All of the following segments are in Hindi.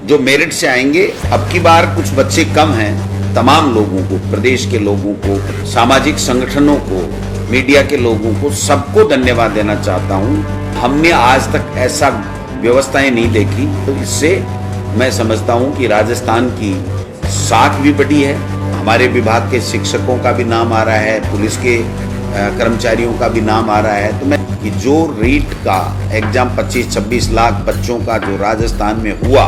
जो मेरिट से आएंगे। अब की बार कुछ बच्चे कम हैं। तमाम लोगों को, प्रदेश के लोगों को, सामाजिक संगठनों को, मीडिया के लोगों को, सबको धन्यवाद देना चाहता हूं। हमने आज तक ऐसा व्यवस्थाएं नहीं देखी, तो इससे मैं समझता हूं कि राजस्थान की साख भी बढ़ी है। हमारे विभाग के शिक्षकों का भी नाम आ रहा है, पुलिस के कर्मचारियों का भी नाम आ रहा है। तो मैं कि जो रीट का एग्जाम 25-26 लाख बच्चों का जो राजस्थान में हुआ,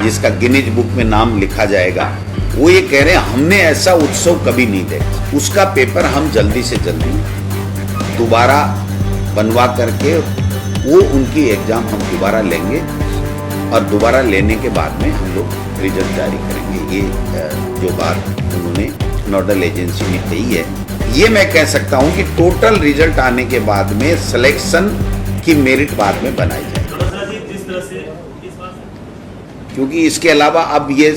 जिसका गिनीज बुक में नाम लिखा जाएगा, वो ये कह रहे हैं हमने ऐसा उत्सव कभी नहीं देखा। उसका पेपर हम जल्दी से जल्दी दोबारा बनवा करके वो उनकी एग्जाम हम दोबारा लेंगे और दोबारा लेने के बाद में हम लोग रिजल्ट जारी करेंगे। ये जो बात उन्होंने नोडल एजेंसी ने कही है, ये मैं कह सकता हूं कि टोटल रिजल्ट आने के बाद में सिलेक्शन की मेरिट बाद में बनाई जाए, क्योंकि इसके अलावा अब ये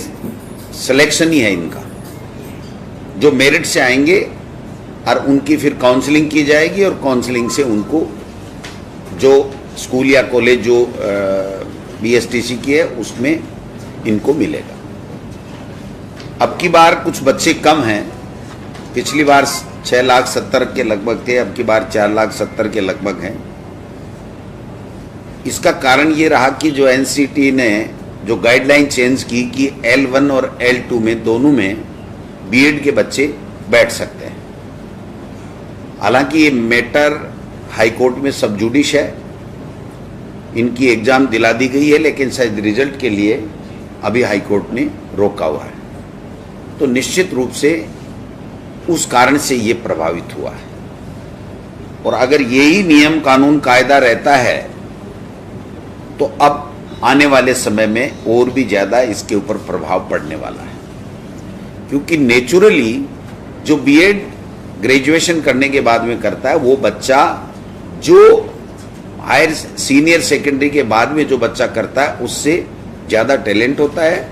सिलेक्शन ही है इनका। जो मेरिट से आएंगे और उनकी फिर काउंसलिंग की जाएगी और काउंसलिंग से उनको जो स्कूल या कॉलेज जो बीएसटीसी की है उसमें इनको मिलेगा। अब की बार कुछ बच्चे कम हैं। पिछली बार 6,70,000 के लगभग थे, अब की बार 4,70,000 के लगभग हैं। इसका कारण ये रहा कि जो एनसीटी ने जो गाइडलाइन चेंज की कि L1 और L2 में दोनों में बीएड के बच्चे बैठ सकते हैं। हालांकि ये मैटर हाईकोर्ट में सब जुडिश है, इनकी एग्जाम दिला दी गई है, लेकिन शायद रिजल्ट के लिए अभी हाईकोर्ट ने रोका हुआ है। तो निश्चित रूप से उस कारण से ये प्रभावित हुआ है। और अगर यही नियम कानून कायदा रहता है तो अब आने वाले समय में और भी ज्यादा इसके ऊपर प्रभाव पड़ने वाला है, क्योंकि नेचुरली जो बीएड ग्रेजुएशन करने के बाद में करता है वो बच्चा जो हायर सीनियर सेकेंडरी के बाद में जो बच्चा करता है उससे ज्यादा टैलेंट होता है,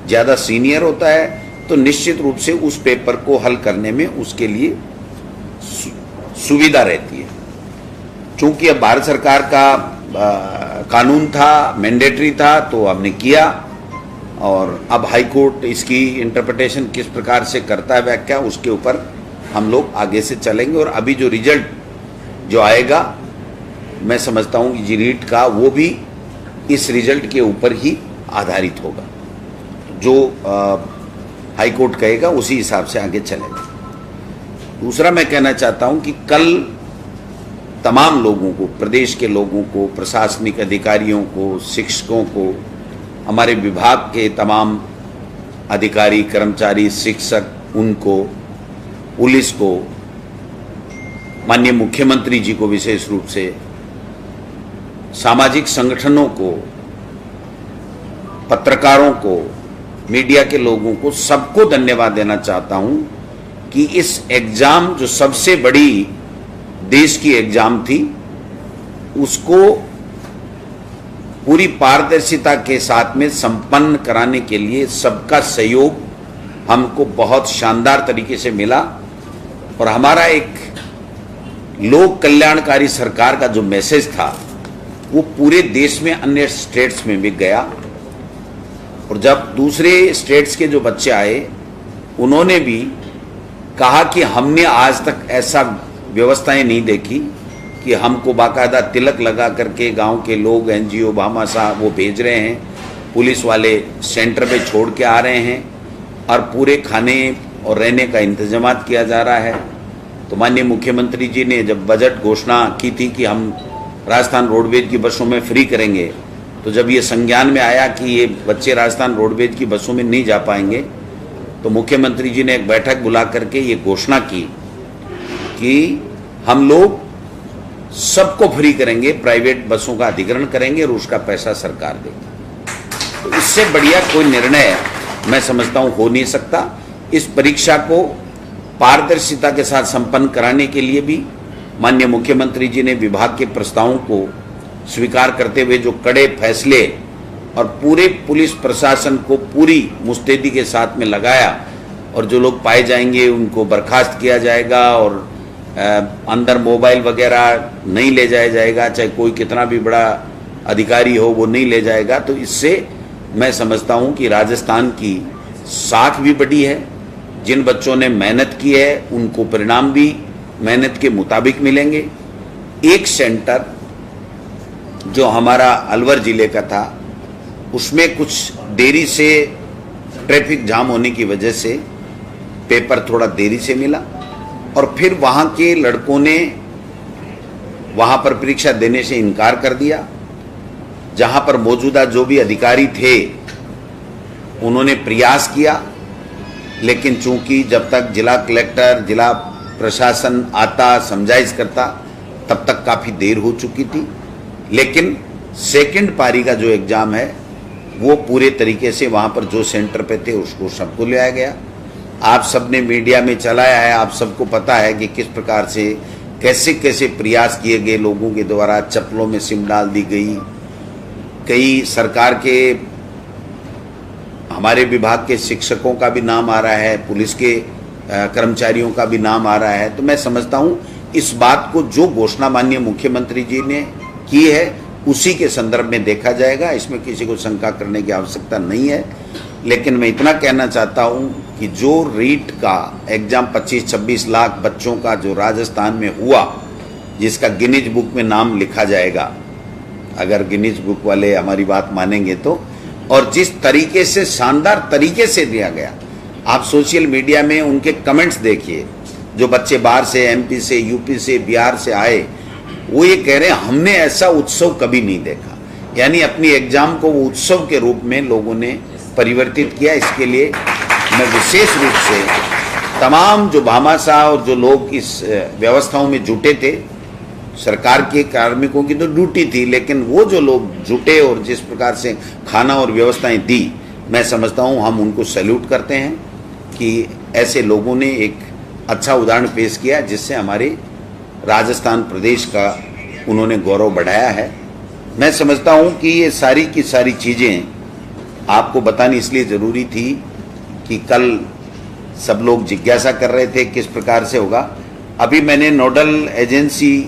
ज्यादा सीनियर होता है। तो निश्चित रूप से उस पेपर को हल करने में उसके लिए सुविधा रहती है। चूंकि अब भारत सरकार का कानून था, मैंडेटरी था, तो हमने किया और अब हाई कोर्ट इसकी इंटरप्रिटेशन किस प्रकार से करता है व्याख्या, उसके ऊपर हम लोग आगे से चलेंगे। और अभी जो रिजल्ट जो आएगा, मैं समझता हूं कि रीट का वो भी इस रिजल्ट के ऊपर ही आधारित होगा। जो हाई कोर्ट कहेगा उसी हिसाब से आगे चलेगा। दूसरा मैं कहना चाहता हूं कि कल तमाम लोगों को, प्रदेश के लोगों को, प्रशासनिक अधिकारियों को, शिक्षकों को, हमारे विभाग के तमाम अधिकारी, कर्मचारी, शिक्षक, उनको, पुलिस को, माननीय मुख्यमंत्री जी को विशेष रूप से, सामाजिक संगठनों को, पत्रकारों को, मीडिया के लोगों को, सबको धन्यवाद देना चाहता हूं कि इस एग्जाम जो सबसे बड़ी देश की एग्जाम थी उसको पूरी पारदर्शिता के साथ में संपन्न कराने के लिए सबका सहयोग हमको बहुत शानदार तरीके से मिला। और हमारा एक लोक कल्याणकारी सरकार का जो मैसेज था वो पूरे देश में, अन्य स्टेट्स में भी गया। और जब दूसरे स्टेट्स के जो बच्चे आए उन्होंने भी कहा कि हमने आज तक ऐसा व्यवस्थाएं नहीं देखी कि हमको बाकायदा तिलक लगा करके गांव के लोग, एनजीओ, भामाशाह वो भेज रहे हैं, पुलिस वाले सेंटर पे छोड़ के आ रहे हैं और पूरे खाने और रहने का इंतजाम किया जा रहा है। तो माननीय मुख्यमंत्री जी ने जब बजट घोषणा की थी कि हम राजस्थान रोडवेज की बसों में फ्री करेंगे, तो जब ये संज्ञान में आया कि ये बच्चे राजस्थान रोडवेज की बसों में नहीं जा पाएंगे, तो मुख्यमंत्री जी ने एक बैठक बुला करके ये घोषणा की कि हम लोग सबको फ्री करेंगे, प्राइवेट बसों का अधिग्रहण करेंगे और उसका पैसा सरकार देगी। तो इससे बढ़िया कोई निर्णय मैं समझता हूं हो नहीं सकता। इस परीक्षा को पारदर्शिता के साथ संपन्न कराने के लिए भी माननीय मुख्यमंत्री जी ने विभाग के प्रस्तावों को स्वीकार करते हुए जो कड़े फैसले और पूरे पुलिस प्रशासन को पूरी मुस्तैदी के साथ में लगाया, और जो लोग पाए जाएंगे उनको बर्खास्त किया जाएगा और अंदर मोबाइल वगैरह नहीं ले जाया जाएगा, चाहे कोई कितना भी बड़ा अधिकारी हो वो नहीं ले जाएगा। तो इससे मैं समझता हूं कि राजस्थान की साख भी बड़ी है। जिन बच्चों ने मेहनत की है उनको परिणाम भी मेहनत के मुताबिक मिलेंगे। एक सेंटर जो हमारा अलवर जिले का था उसमें कुछ देरी से ट्रैफिक जाम होने की वजह से पेपर थोड़ा देरी से मिला और फिर वहाँ के लड़कों ने वहाँ पर परीक्षा देने से इनकार कर दिया। जहाँ पर मौजूदा जो भी अधिकारी थे उन्होंने प्रयास किया, लेकिन चूंकि जब तक जिला कलेक्टर जिला प्रशासन आता समझाइश करता तब तक काफ़ी देर हो चुकी थी। लेकिन सेकंड पारी का जो एग्ज़ाम है वो पूरे तरीके से वहाँ पर जो सेंटर पे थे उसको सबको ले आया गया। आप सबने मीडिया में चलाया है, आप सबको पता है कि किस प्रकार से कैसे कैसे प्रयास किए गए लोगों के द्वारा। चप्पलों में सिम डाल दी गई, कई सरकार के हमारे विभाग के शिक्षकों का भी नाम आ रहा है, पुलिस के कर्मचारियों का भी नाम आ रहा है। तो मैं समझता हूँ इस बात को जो घोषणा माननीय मुख्यमंत्री जी ने की है उसी के संदर्भ में देखा जाएगा, इसमें किसी को शंका करने की आवश्यकता नहीं है। लेकिन मैं इतना कहना चाहता हूं कि जो रीट का एग्जाम 25-26 लाख बच्चों का जो राजस्थान में हुआ, जिसका गिनीज बुक में नाम लिखा जाएगा अगर गिनीज बुक वाले हमारी बात मानेंगे तो, और जिस तरीके से शानदार तरीके से दिया गया, आप सोशल मीडिया में उनके कमेंट्स देखिए। जो बच्चे बाहर से एमपी से यूपी से बिहार से आए वो ये कह रहे हैं हमने ऐसा उत्सव कभी नहीं देखा। यानी अपनी एग्जाम को वो उत्सव के रूप में लोगों ने परिवर्तित किया। इसके लिए मैं विशेष रूप से तमाम जो भामाशाह और जो लोग इस व्यवस्थाओं में जुटे थे, सरकार के कार्मिकों की तो ड्यूटी थी, लेकिन वो जो लोग जुटे और जिस प्रकार से खाना और व्यवस्थाएं दी, मैं समझता हूँ हम उनको सैल्यूट करते हैं कि ऐसे लोगों ने एक अच्छा उदाहरण पेश किया जिससे हमारे राजस्थान प्रदेश का उन्होंने गौरव बढ़ाया है। मैं समझता हूं कि ये सारी की सारी चीज़ें आपको बतानी इसलिए ज़रूरी थी कि कल सब लोग जिज्ञासा कर रहे थे किस प्रकार से होगा। अभी मैंने नोडल एजेंसी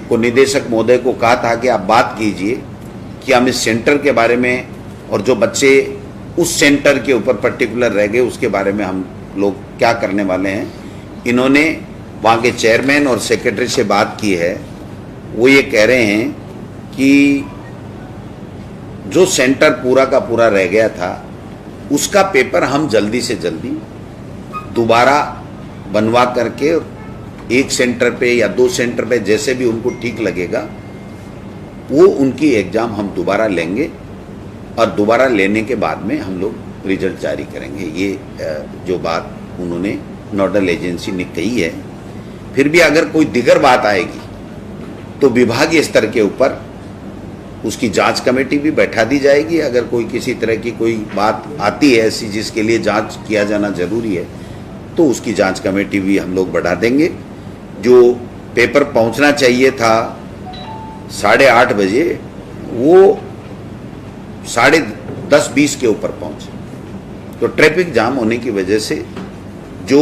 को निदेशक महोदय को कहा था कि आप बात कीजिए कि हम इस सेंटर के बारे में और जो बच्चे उस सेंटर के ऊपर पर्टिकुलर रह गए उसके बारे में हम लोग क्या करने वाले हैं। इन्होंने वहाँ के चेयरमैन और सेक्रेटरी से बात की है, वो ये कह रहे हैं कि जो सेंटर पूरा का पूरा रह गया था उसका पेपर हम जल्दी से जल्दी दोबारा बनवा करके एक सेंटर पे या 2 सेंटर पे जैसे भी उनको ठीक लगेगा वो उनकी एग्ज़ाम हम दोबारा लेंगे और दोबारा लेने के बाद में हम लोग रिजल्ट जारी करेंगे। ये जो बात उन्होंने नोडल एजेंसी ने कही है। फिर भी अगर कोई दिगर बात आएगी तो विभागीय स्तर के ऊपर उसकी जांच कमेटी भी बैठा दी जाएगी। अगर कोई किसी तरह की कोई बात आती है ऐसी जिसके लिए जांच किया जाना जरूरी है तो उसकी जांच कमेटी भी हम लोग बढ़ा देंगे। जो पेपर पहुंचना चाहिए था 8:30 बजे वो 10:20 के ऊपर पहुंचे, तो ट्रैफिक जाम होने की वजह से जो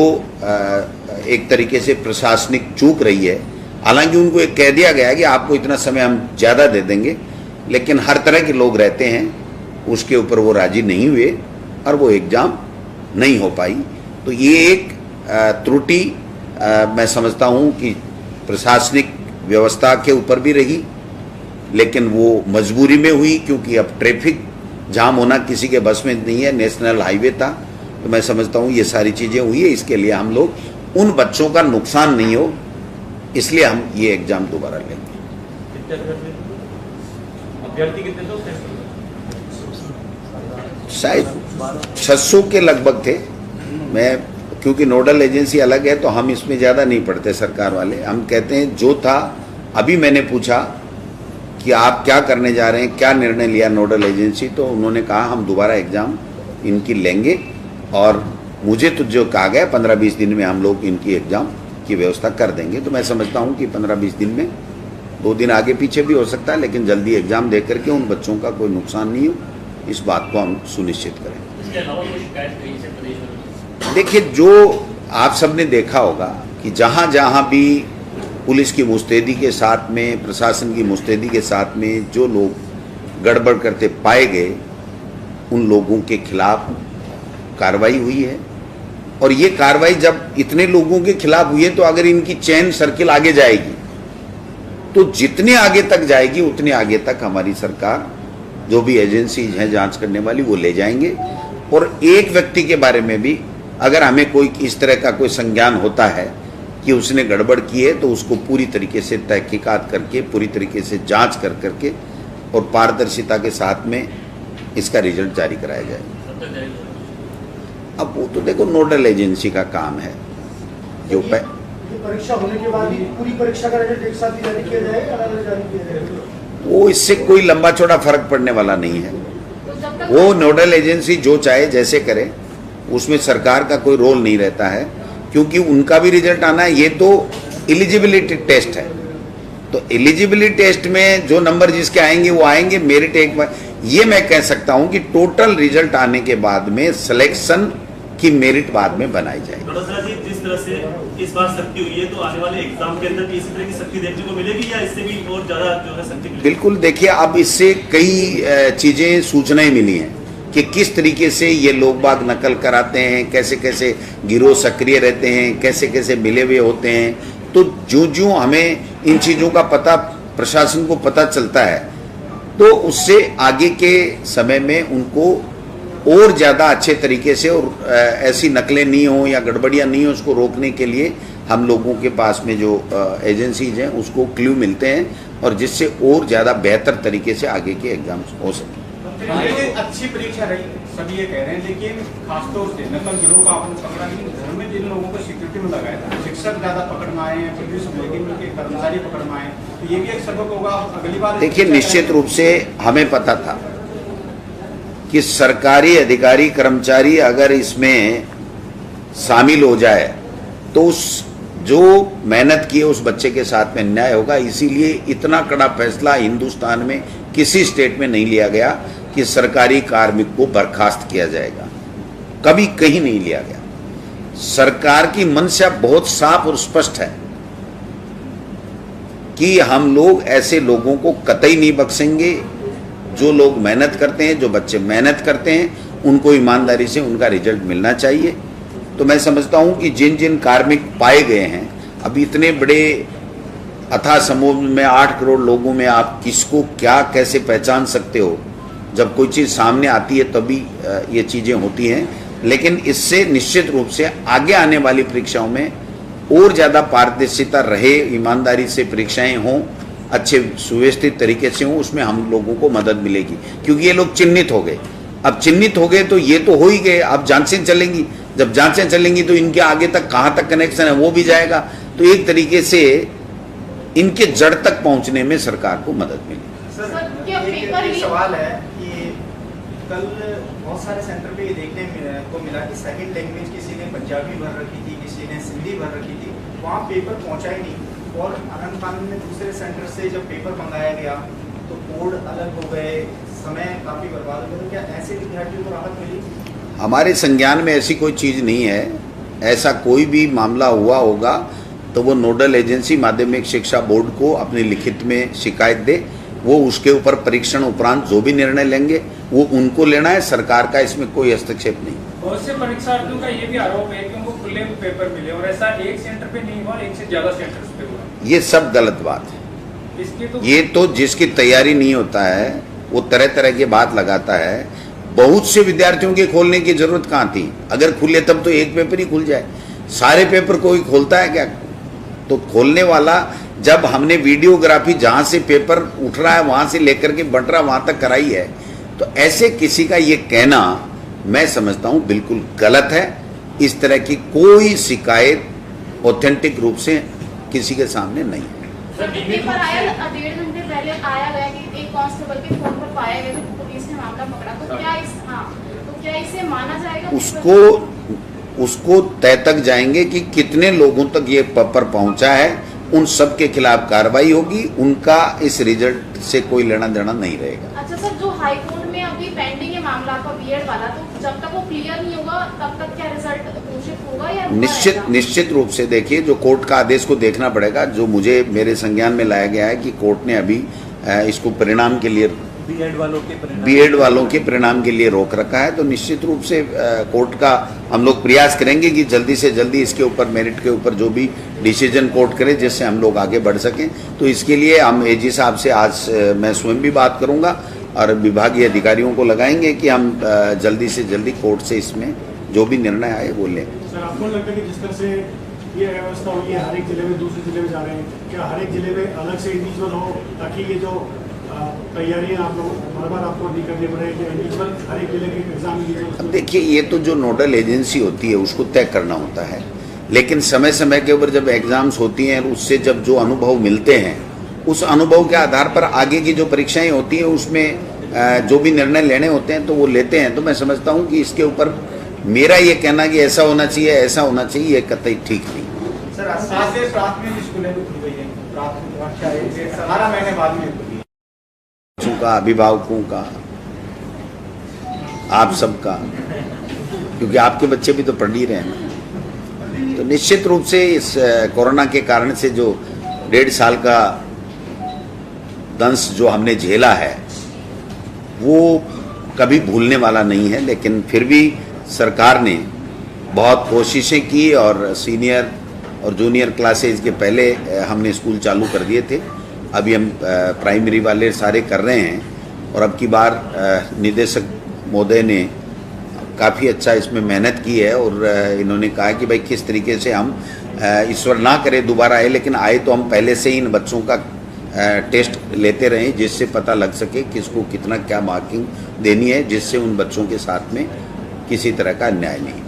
एक तरीके से प्रशासनिक चूक रही है। हालांकि उनको एक कह दिया गया है कि आपको इतना समय हम ज़्यादा दे देंगे, लेकिन हर तरह के लोग रहते हैं, उसके ऊपर वो राजी नहीं हुए और वो एग्ज़ाम नहीं हो पाई। तो ये एक त्रुटि मैं समझता हूँ कि प्रशासनिक व्यवस्था के ऊपर भी रही, लेकिन वो मजबूरी में हुई क्योंकि अब ट्रैफिक जाम होना किसी के बस में नहीं है, नेशनल हाईवे था। तो मैं समझता हूँ ये सारी चीज़ें हुई है। इसके लिए हम लोग उन बच्चों का नुकसान नहीं हो इसलिए हम ये एग्ज़ाम दोबारा लेंगे। शायद 600 के लगभग थे। मैं क्योंकि नोडल एजेंसी अलग है तो हम इसमें ज़्यादा नहीं पढ़ते सरकार वाले, हम कहते हैं जो था। अभी मैंने पूछा कि आप क्या करने जा रहे हैं, क्या निर्णय लिया नोडल एजेंसी, तो उन्होंने कहा हम दोबारा एग्ज़ाम इनकी लेंगे और मुझे तो जो कहा गया 15-20 दिन में हम लोग इनकी एग्ज़ाम की व्यवस्था कर देंगे। तो मैं समझता हूँ कि 15-20 दिन में, 2 दिन आगे पीछे भी हो सकता है, लेकिन जल्दी एग्ज़ाम दे करके उन बच्चों का कोई नुकसान नहीं हो, इस बात को हम सुनिश्चित करें। देखिए, जो आप सबने देखा होगा कि जहाँ जहाँ भी पुलिस की मुस्तैदी के साथ में, प्रशासन की मुस्तैदी के साथ में जो लोग गड़बड़ करते पाए गए, उन लोगों के खिलाफ कार्रवाई हुई है। और ये कार्रवाई जब इतने लोगों के खिलाफ हुई है तो अगर इनकी चेन सर्किल आगे जाएगी तो जितने आगे तक जाएगी उतने आगे तक हमारी सरकार, जो भी एजेंसीज हैं जांच करने वाली, वो ले जाएंगे। और एक व्यक्ति के बारे में भी अगर हमें कोई इस तरह का कोई संज्ञान होता है कि उसने गड़बड़ की है तो उसको पूरी तरीके से तहकीकात करके, पूरी तरीके से जांच कर करके और पारदर्शिता के साथ में इसका रिजल्ट जारी कराया जाएगा। अब वो तो देखो नोडल एजेंसी का काम है। जो परीक्षा होने के बाद ही पूरी परीक्षा का रिजल्ट एक साथ ही जारी किया जाएगा, अलग-अलग जारी किया जाएगा? वो इससे कोई लंबा चौड़ा फर्क पड़ने वाला नहीं है। वो नोडल एजेंसी जो चाहे जैसे करे, उसमें सरकार का कोई रोल नहीं रहता है, क्योंकि उनका भी रिजल्ट आना है। ये तो एलिजिबिलिटी टेस्ट है, तो एलिजिबिलिटी टेस्ट में जो नंबर जिसके आएंगे वो आएंगे। मेरिट एक बार ये मैं कह सकता हूं कि टोटल रिजल्ट आने के बाद में सिलेक्शन की मेरिट बाद में बनाई जाएगी। जिस तरह से इस बार सख्ती हुई है तो आने वाले एग्जाम के अंदर भी इसी तरह की सख्ती देखने को मिलेगी या इससे भी और ज्यादा जो है सख्ती मिलेगी? बिल्कुल, देखिए अब इससे कई चीजें, सूचनाएं मिली हैं कि किस तरीके से ये लोग बाग नकल कराते हैं, कैसे कैसे गिरोह सक्रिय रहते हैं, कैसे कैसे मिले हुए होते हैं। तो जो हमें इन चीजों का पता, प्रशासन को पता चलता है, तो उससे आगे के समय में उनको और ज़्यादा अच्छे तरीके से और ऐसी नकलें नहीं हो या गड़बड़ियाँ नहीं हो, उसको रोकने के लिए हम लोगों के पास में जो एजेंसीज हैं उसको क्लू मिलते हैं और जिससे और ज़्यादा बेहतर तरीके से आगे के एग्जाम्स हो सकें। अच्छी परीक्षा रही, सभी ये कह रहे हैं, लेकिन खासतौर से नकल गिरोह का आपने पकड़ा, लेकिन घर में जिन लोगों को सिक्योरिटी में लगाया था, शिक्षक ज़्यादा पकड़ में आए हैं, पुलिस के कर्मचारी पकड़ में आए, तो ये भी एक सबक होगा अगली बार। देखिए, निश्चित रूप से हमें पता था कि सरकारी अधिकारी कर्मचारी अगर इसमें शामिल हो जाए तो उस जो मेहनत की है उस बच्चे के साथ में अन्याय होगा। इसीलिए इतना कड़ा फैसला हिंदुस्तान में किसी स्टेट में नहीं लिया गया कि सरकारी कार्मिक को बर्खास्त किया जाएगा, कभी कहीं नहीं लिया गया। सरकार की मंशा बहुत साफ और स्पष्ट है कि हम लोग ऐसे लोगों को कतई नहीं बख्शेंगे। जो लोग मेहनत करते हैं, जो बच्चे मेहनत करते हैं, उनको ईमानदारी से उनका रिजल्ट मिलना चाहिए। तो मैं समझता हूं कि जिन जिन कार्मिक पाए गए हैं, अब इतने बड़े अथाह समूह में 8 करोड़ लोगों में आप किसको क्या कैसे पहचान सकते हो? जब कोई चीज़ सामने आती है तभी ये चीज़ें होती हैं। लेकिन इससे निश्चित रूप से आगे आने वाली परीक्षाओं में और ज़्यादा पारदर्शिता रहे, ईमानदारी से परीक्षाएं हों, अच्छे सुव्यवस्थित तरीके से हों, उसमें हम लोगों को मदद मिलेगी। क्योंकि ये लोग चिन्हित हो गए, अब चिन्हित हो गए तो ये तो हो ही गए, अब जांचें चलेंगी। जब जांचें चलेंगी तो इनके आगे तक कहाँ तक कनेक्शन है वो भी जाएगा। तो एक तरीके से इनके जड़ तक पहुंचने में सरकार को मदद मिलेगी। सर, एक सवाल है कि कल बहुत सारे सेंटर पे ये देखने को मिला कि सेकंड लैंग्वेज किसी ने पंजाबी भर रखी थी, किसी ने सिंधी भर रखी थी, वहाँ पेपर पहुँचा ही नहीं। और अनंत कानून में दूसरे सेंटर से जब पेपर मंगाया गया तो कोड अलग हो गए, समय काफ़ी बर्बाद हो गया। तो क्या ऐसे विद्यार्थियों को राहत मिली? हमारे संज्ञान में ऐसी कोई चीज़ नहीं है। ऐसा कोई भी मामला हुआ होगा तो वो नोडल एजेंसी माध्यमिक शिक्षा बोर्ड को अपनी लिखित में शिकायत दे, वो उसके ऊपर परीक्षण उपरांत जो भी निर्णय लेंगे वो उनको लेना है। सरकार का इसमें कोई हस्तक्षेप नहीं। बहुत से परीक्षार्थियों का ये भी आरोप है कि उनको खुले पेपर मिले और ऐसा एक सेंटर पे नहीं हुआ, एक से ज्यादा सेंटर्स पे हुआ। ये सब गलत बात है। ये तो जिसकी तैयारी नहीं होता है वो तरह तरह की बात लगाता है। बहुत से विद्यार्थियों के खोलने की जरूरत कहाँ थी? अगर खुले तब तो एक पेपर ही खुल जाए। सारे पेपर कोई खोलता है क्या? तो खोलने वाला, जब हमने वीडियोग्राफी जहाँ से पेपर उठ रहा है वहाँ से लेकर के बंट रहा वहाँ तक कराई है, तो ऐसे किसी का ये कहना मैं समझता हूँ बिल्कुल गलत है। इस तरह की कोई शिकायत ऑथेंटिक रूप से किसी के सामने नहीं है। पेपर आया 1.5 घंटे पहले आया गया कि एक कांस्टेबल के फोन पर पाया गया तो पुलिस ने मामला पकड़ा, तो क्या इसे माना जाएगा? उसको तय तक जाएंगे कि कितने लोगों तक ये पेपर पहुंचा है, उन सब के खिलाफ कार्रवाई होगी। उनका इस रिजल्ट से कोई लेना देना नहीं रहेगा। अच्छा सर, जो हाई कोर्ट में अभी पेंडिंग है मामला आपका बीएड वाला, तो जब तक वो क्लियर नहीं होगा तब तक क्या रिजल्ट घोषित होगा या निश्चित रूप से देखिए, जो कोर्ट का आदेश को देखना पड़ेगा। जो मुझे मेरे संज्ञान में लाया गया है कि कोर्ट ने अभी इसको परिणाम के लिए बीएड वालों के परिणाम के लिए रोक रखा है। तो निश्चित रूप से कोर्ट का हम लोग प्रयास करेंगे कि जल्दी से जल्दी इसके ऊपर मेरिट के ऊपर जो भी डिसीजन कोर्ट करे जिससे हम लोग आगे बढ़ सकें। तो इसके लिए हम एजी साहब से आज मैं स्वयं भी बात करूंगा और विभागीय अधिकारियों को लगाएंगे कि हम जल्दी से जल्दी कोर्ट से इसमें जो भी निर्णय आए वो लें। सर, आपको लगता है कि जिस तरह से ये व्यवस्था हुई है, हर एक जिले में दूसरे जिले में जा रहे हैं, क्या हर एक जिले में अलग से इंडिविजुअल हो ताकि ये जो तैयारियां आप लोग बार बार आपको नहीं करनी पड़े कि इंडिविजुअल हर एक जिले के एग्जाम इंडिविजुअल? अब देखिए, ये तो जो नोडल एजेंसी होती है उसको तय करना होता है, लेकिन समय समय के ऊपर जब एग्जाम्स होती हैं उससे जब जो अनुभव मिलते हैं उस अनुभव के आधार पर आगे की जो परीक्षाएं होती हैं उसमें जो भी निर्णय लेने होते हैं तो वो लेते हैं। तो मैं समझता हूँ कि इसके ऊपर मेरा ये कहना कि ऐसा होना चाहिए ऐसा होना चाहिए ये कतई ठीक नहीं। सर, आज से प्राथमिक स्कूलें भी खुल गई हैं, प्राथमिक कक्षा 18 महीने बाद में खुली। बच्चों का, अभिभावकों का, आप सबका, क्योंकि आपके बच्चे भी तो पढ़ ही रहे हैं ना। तो निश्चित रूप से इस कोरोना के कारण से जो 1.5 साल का दंश जो हमने झेला है वो कभी भूलने वाला नहीं है, लेकिन फिर भी सरकार ने बहुत कोशिशें की और सीनियर और जूनियर क्लासेज के पहले हमने स्कूल चालू कर दिए थे। अभी हम प्राइमरी वाले सारे कर रहे हैं और अब की बार निदेशक महोदय ने काफ़ी अच्छा इसमें मेहनत की है और इन्होंने कहा कि भाई किस तरीके से हम ईश्वर ना करे दोबारा आए, लेकिन आए तो हम पहले से ही इन बच्चों का टेस्ट लेते रहें जिससे पता लग सके किसको कितना क्या मार्किंग देनी है, जिससे उन बच्चों के साथ में किसी तरह का अन्याय नहीं।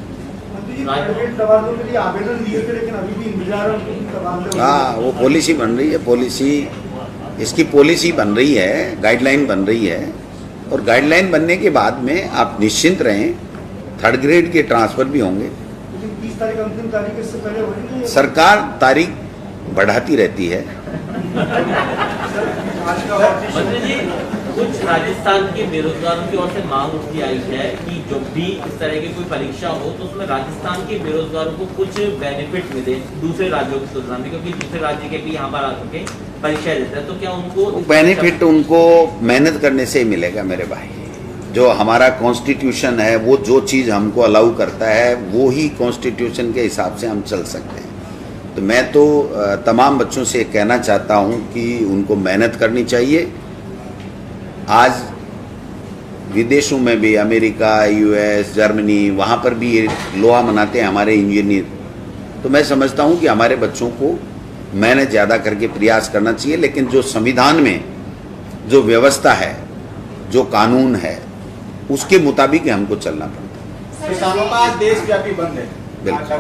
हाँ, वो पॉलिसी बन रही है, पॉलिसी इसकी पॉलिसी बन रही है, गाइडलाइन बन रही है और गाइडलाइन बनने के बाद में आप निश्चिंत रहें 3rd ग्रेड के ट्रांसफर भी होंगे। 30 तारीख अंतिम तारीख इससे पहले होगी? सरकार तारीख बढ़ाती रहती है। मंत्री जी, कुछ राजस्थान के बेरोजगारों की ओर से मांग उठी आई है कि जब भी इस तरह की कोई परीक्षा हो तो उसमें राजस्थान के बेरोजगारों को कुछ बेनिफिट मिले दूसरे राज्यों की तुलना में, क्योंकि दूसरे राज्य के भी यहाँ पर आके परीक्षा देते हैं। तो क्या उनको बेनिफिट उनको मेहनत करने से ही मिलेगा मेरे भाई। जो हमारा कॉन्स्टिट्यूशन है वो जो चीज़ हमको अलाउ करता है वो ही कॉन्स्टिट्यूशन के हिसाब से हम चल सकते हैं। तो मैं तो तमाम बच्चों से कहना चाहता हूँ कि उनको मेहनत करनी चाहिए। आज विदेशों में भी अमेरिका, यूएस, जर्मनी, वहाँ पर भी ये लोहा मनाते हैं हमारे इंजीनियर। तो मैं समझता हूँ कि हमारे बच्चों को मेहनत ज़्यादा करके प्रयास करना चाहिए, लेकिन जो संविधान में जो व्यवस्था है, जो कानून है, उसके मुताबिक हमको चलना पड़ता है। किसानों का आज देशव्यापी बंद है, बिल्कुल,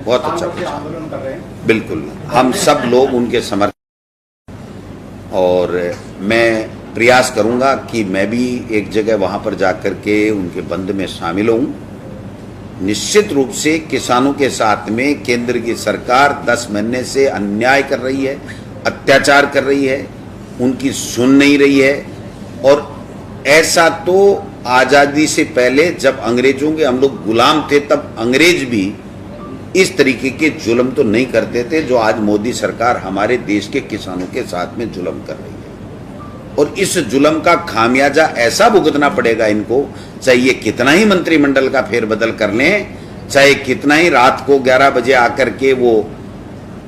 बहुत अच्छा आंदोलन कर रहे हैं। बिल्कुल, हम सब लोग उनके समर्थन और मैं प्रयास करूंगा कि मैं भी एक जगह वहां पर जाकर के उनके बंद में शामिल हूं। निश्चित रूप से किसानों के साथ में केंद्र की सरकार 10 महीने से अन्याय कर रही है, अत्याचार कर रही है, उनकी सुन नहीं रही है। और ऐसा तो आज़ादी से पहले जब अंग्रेजों के हम लोग गुलाम थे तब अंग्रेज भी इस तरीके के जुल्म तो नहीं करते थे जो आज मोदी सरकार हमारे देश के किसानों के साथ में जुल्म कर रही है। और इस जुल्म का खामियाजा ऐसा भुगतना पड़ेगा इनको, चाहे ये कितना ही मंत्रिमंडल का फेरबदल कर लें, चाहे कितना ही रात को 11 बजे आकर के वो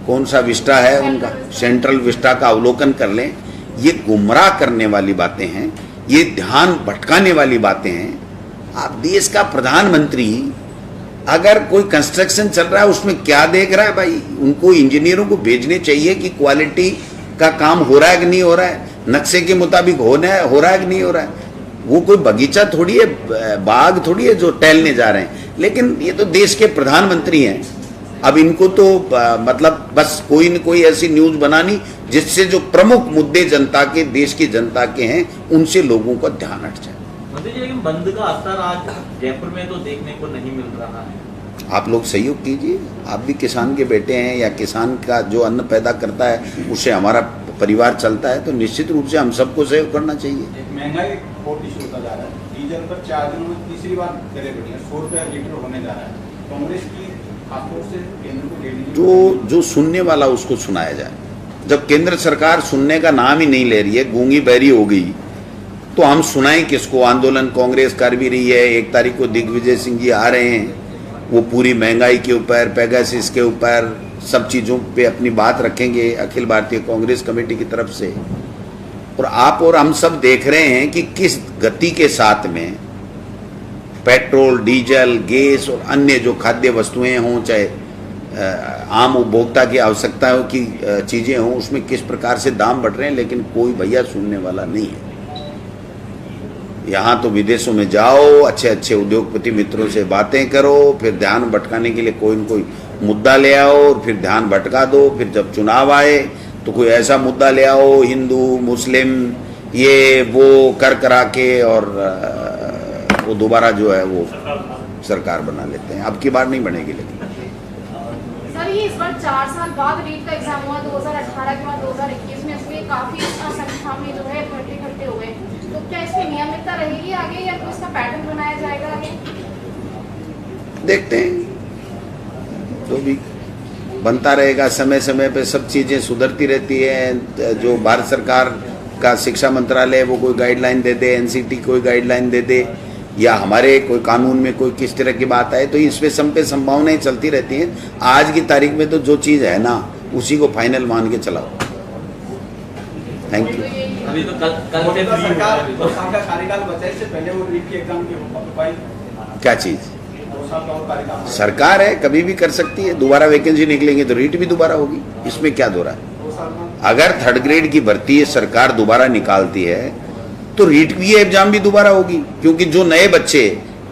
कौन सा विस्टा है उनका सेंट्रल विस्टा का अवलोकन कर लें। ये गुमराह करने वाली बातें हैं, ये ध्यान भटकाने वाली बातें हैं। आप देश का प्रधानमंत्री अगर कोई कंस्ट्रक्शन चल रहा है उसमें क्या देख रहा है भाई? उनको इंजीनियरों को भेजने चाहिए कि क्वालिटी का काम हो रहा है कि नहीं हो रहा है, नक्शे के मुताबिक हो रहा है कि नहीं हो रहा है। वो कोई बगीचा थोड़ी है, बाग थोड़ी है जो टहलने जा रहे हैं। लेकिन ये तो देश के प्रधानमंत्री हैं। अब इनको तो मतलब बस कोई न कोई ऐसी न्यूज बनानी जिससे जो प्रमुख मुद्दे जनता के, देश की जनता के हैं, उनसे लोगों का ध्यान हट जाए। मंत्री जी, लेकिन बंद का असर आज जयपुर में तो देखने को नहीं मिल रहा है। आप लोग सहयोग कीजिए, आप भी किसान के बेटे हैं, या किसान का जो अन्न पैदा करता है उससे हमारा परिवार चलता है, तो निश्चित रूप से हम सबको सहयोग करना चाहिए। महंगाई बहुत इशू होता जा रहा है, डीजल पर 4 दिनों में तीसरी बार दरें बढ़ी हैं, 100 रुपया लीटर होने जा रहा है। कांग्रेस की खासतौर से केंद्र को लेने जो सुनने वाला उसको सुनाया जाए। जब केंद्र सरकार सुनने का नाम ही नहीं ले रही है, गूंगी बहरी हो गई, तो हम सुनाएं किसको? आंदोलन कांग्रेस कर भी रही है। 1 तारीख को दिग्विजय सिंह जी आ रहे हैं, वो पूरी महंगाई के ऊपर, पेगासिस के ऊपर, सब चीज़ों पे अपनी बात रखेंगे अखिल भारतीय कांग्रेस कमेटी की तरफ से। और आप और हम सब देख रहे हैं कि किस गति के साथ में पेट्रोल, डीजल, गैस और अन्य जो खाद्य वस्तुएं हों, चाहे आम उपभोक्ता की आवश्यकताओं की चीज़ें हों, उसमें किस प्रकार से दाम बढ़ रहे हैं, लेकिन कोई भैया सुनने वाला नहीं है। यहाँ तो विदेशों में जाओ, अच्छे अच्छे उद्योगपति मित्रों से बातें करो, फिर ध्यान भटकाने के लिए कोई न कोई मुद्दा ले आओ और फिर ध्यान भटका दो। फिर जब चुनाव आए तो कोई ऐसा मुद्दा ले आओ, हिंदू मुस्लिम ये वो कर करा के, और वो दोबारा जो है वो सरकार बना लेते हैं। अब की बार नहीं बनेगी। लेकिन सर, ये इस बार 4 साल बाद रीट का एग्जाम हुआ 2018 के बाद 2021 में, इसमें काफी संख्या में जो है भर्ती इकट्ठे हुए, तो क्या इसमें नियमितता रहेगी आगे या कोई इसका पैटर्न बनाया जाएगा आगे? देखते हैं, जो भी बनता रहेगा। समय समय पे सब चीज़ें सुधरती रहती है। जो भारत सरकार का शिक्षा मंत्रालय वो कोई गाइडलाइन दे दे, एनसीटी कोई गाइडलाइन दे दे, या हमारे कोई कानून में कोई किस तरह की बात आए, तो इसमें सब पे संभावनाएं चलती रहती हैं। आज की तारीख में तो जो चीज़ है ना, उसी को फाइनल मान के चलाओ। Thank you. अभी तो कल से सरकार का कार्यकाल बचा, इससे पहले वो रीट के एग्जाम की क्या चीज़? 2 साल का और कार्यकाल सरकार है, कभी भी कर सकती है। दोबारा वैकेंसी निकलेंगे तो रीट भी दोबारा होगी, इसमें क्या दो रहा है? 2 साल में अगर 3rd ग्रेड की भर्ती सरकार दोबारा निकालती है तो रीट की एग्जाम भी दोबारा होगी, क्योंकि जो नए बच्चे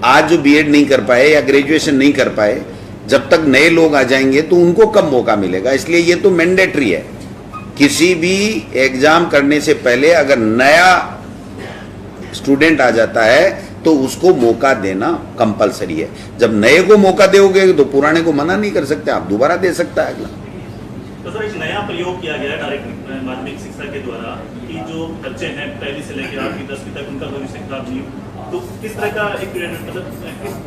आज जो बीएड नहीं कर पाए या ग्रेजुएशन नहीं कर पाए, जब तक नए लोग आ जाएंगे तो उनको कम मौका मिलेगा। इसलिए ये तो मैंडेटरी है। किसी भी एग्जाम करने से पहले अगर नया स्टूडेंट आ जाता है तो उसको मौका देना कंपलसरी है। जब नए को मौका दोगे तो पुराने को मना नहीं कर सकते, आप दोबारा दे सकता है अगला। तो सर, एक नया प्रयोग किया गया है डायरेक्ट माध्यमिक शिक्षा के द्वारा कि जो बच्चे हैं 1ली से लेकर 8वीं 10वीं तक, उनका भविष्य खराब नहीं हो, तो किस तरह का एक मतलब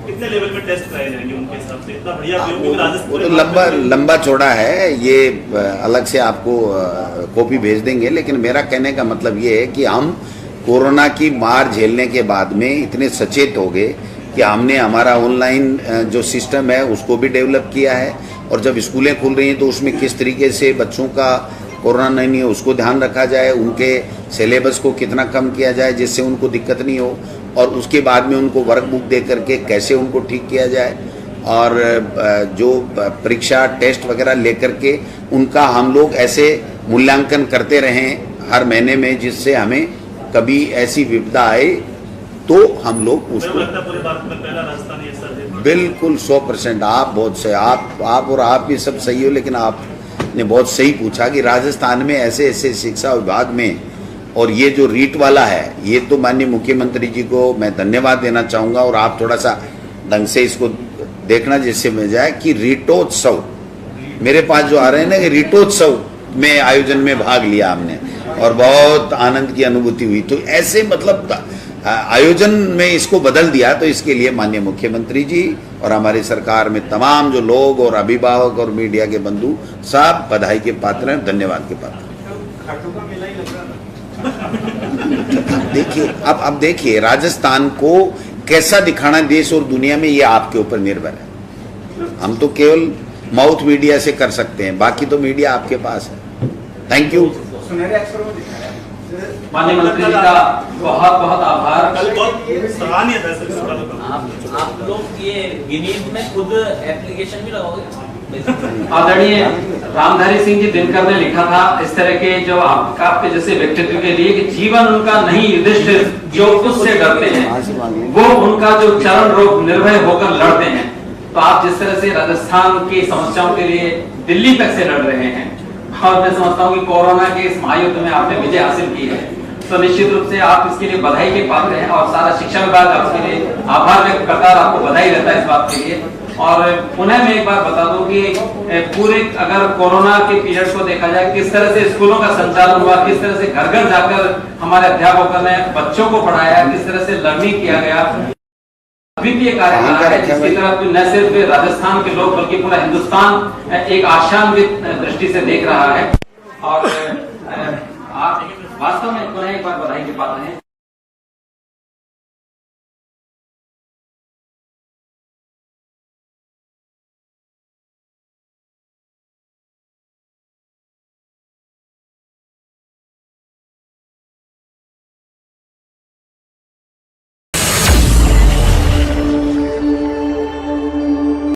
कितने लेवल में टेस्ट कराए जाएंगे उनके हिसाब से? इतना बढ़िया प्रयोग वो तो लंबा चौड़ा है, ये अलग से आपको कॉपी भेज देंगे। लेकिन मेरा कहने का मतलब ये है कि हम कोरोना की मार झेलने के बाद में इतने सचेत हो गए कि हमने हमारा ऑनलाइन जो सिस्टम है उसको भी डेवलप किया है, और जब स्कूलें खुल रही हैं तो उसमें किस तरीके से बच्चों का कोरोना नहीं है उसको ध्यान रखा जाए, उनके सिलेबस को कितना कम किया जाए जिससे उनको दिक्कत नहीं हो, और उसके बाद में उनको वर्क बुक दे करके कैसे उनको ठीक किया जाए, और जो परीक्षा टेस्ट वगैरह लेकर के उनका हम लोग ऐसे मूल्यांकन करते रहें हर महीने में, जिससे हमें कभी ऐसी विपदा आए तो हम लोग उसको बिल्कुल 100%। आप बहुत से आप और आप भी सब सही हो, लेकिन आपने बहुत सही पूछा कि राजस्थान में ऐसे ऐसे शिक्षा विभाग में, और ये जो रीट वाला है, ये तो माननीय मुख्यमंत्री जी को मैं धन्यवाद देना चाहूँगा। और आप थोड़ा सा ढंग से इसको देखना, जिससे मिल जाए कि रीटोत्सव मेरे पास जो आ रहे हैं ना, कि रीटोत्सव में आयोजन में भाग लिया हमने और बहुत आनंद की अनुभूति हुई। तो ऐसे मतलब आयोजन में इसको बदल दिया, तो इसके लिए माननीय मुख्यमंत्री जी और हमारी सरकार में तमाम जो लोग और अभिभावक और मीडिया के बंधु सब बधाई के पात्र हैं, धन्यवाद के पात्र। देखिए अब देखिए राजस्थान को कैसा दिखाना देश और दुनिया में, ये आपके ऊपर निर्भर है। हम तो केवल माउथ मीडिया से कर सकते हैं, बाकी तो मीडिया आपके पास है। Thank you. सुनहरे अक्षरों में दिखाया है। माननीय मंत्री जी का बहुत बहुत आभार। सराहनीय था सर। आप लोग ये गिनीज में खुद एप्लीकेशन भी लगाओगे? आदरणीय रामधारी सिंह जी दिनकर ने लिखा था इस तरह के जो आपके जैसे व्यक्तित्व के लिए कि जीवन उनका नहीं युधिष्ठिर जो उससे डरते हैं, वो उनका जो चरण रोग निर्भय होकर लड़ते हैं। तो आप जिस तरह से राजस्थान की समस्याओं के लिए दिल्ली तक से लड़ रहे हैं, और मैं समझता हूँ कि कोरोना के इस महायुद्ध में आपने विजय हासिल की है, तो निश्चित रूप से आप इसके लिए बधाई के पात्र हैं, और सारा शिक्षा विभाग आपके लिए आभार व्यक्त करता है, आपको बधाई देता है इस बात के लिए। और पुनः मैं एक बात बता दूं कि पूरे अगर कोरोना के पीरियड को देखा जाए, किस तरह से स्कूलों का संचालन हुआ, किस तरह से घर घर जाकर हमारे अध्यापकों ने बच्चों को पढ़ाया, किस तरह से लर्निंग किया गया, अभी भी ये कार्य कर रहा है, जिसकी तरफ न सिर्फ राजस्थान के लोग बल्कि पूरा हिंदुस्तान एक आशान्वित दृष्टि से देख रहा है। और आप वास्तव में पुनः एक बार बधाई के पात्र हैं।